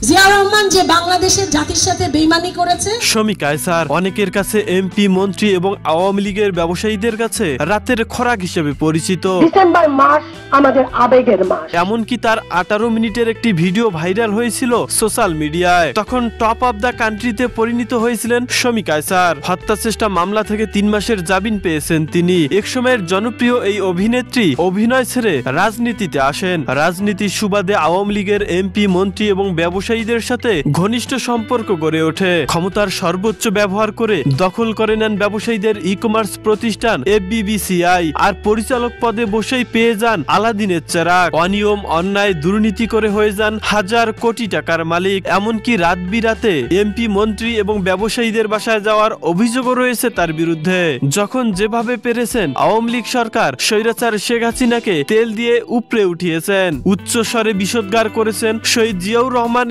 জিয়া রহমান যে বাংলাদেশের জাতির সাথে বেইমানি করেছে। শমী কায়সার অনেকের কাছে এমপি, মন্ত্রী এবং আওয়ামী লীগের ব্যবসায়ীদের কাছে রাতের খোরাক হিসেবে পরিচিত। ডিসেম্বর মাস আমাদের আবেগের মাস। এমনকি তার 18 মিনিটের একটি ভিডিও ভাইরাল হয়েছিল সোশ্যাল মিডিয়ায়। তখন টপ অব দ্য কান্ট্রিতে পরিণত হয়েছিলেন শমী কায়সার। হত্যা চেষ্টা মামলা থেকে 3 মাসের জামিন পেয়েছেন তিনি। একসময়ের জনপ্রিয় এই অভিনেত্রী অভিনয় ছেড়ে রাজনীতিতে আসেন। রাজনীতির সুবাদে আওয়ামী লীগের এমপি, মন্ত্রী এবং ব্যবসায়ীদের সাথে ঘনিষ্ঠ সম্পর্ক গড়ে ওঠে। ক্ষমতার সর্বোচ্চ ব্যবহার করে দখল করে নেন ব্যবসায়ীদের ই-কমার্স প্রতিষ্ঠান FBBCI, আর পরিচালক পদে বসেই পেয়ে যান আলাদিনের চেরাগ। অনিয়ম, অন্যায়, দুর্নীতি করে হয়ে যান হাজার কোটি টাকার মালিক। এমনকি রাত বিরাতে এমপি, মন্ত্রী এবং ব্যবসায়ীদের বাসায় যাওয়ার অভিযোগও রয়েছে তার বিরুদ্ধে। যখন যেভাবে পেরেছেন আওয়ামী লীগ সরকার স্বৈরাচার শেখ হাসিনাকে তেল দিয়ে উপড়ে উঠিয়েছেন। উচ্চ স্বরে বিষোদ্গার করেছেন শহীদ জিয়াউর রহমান।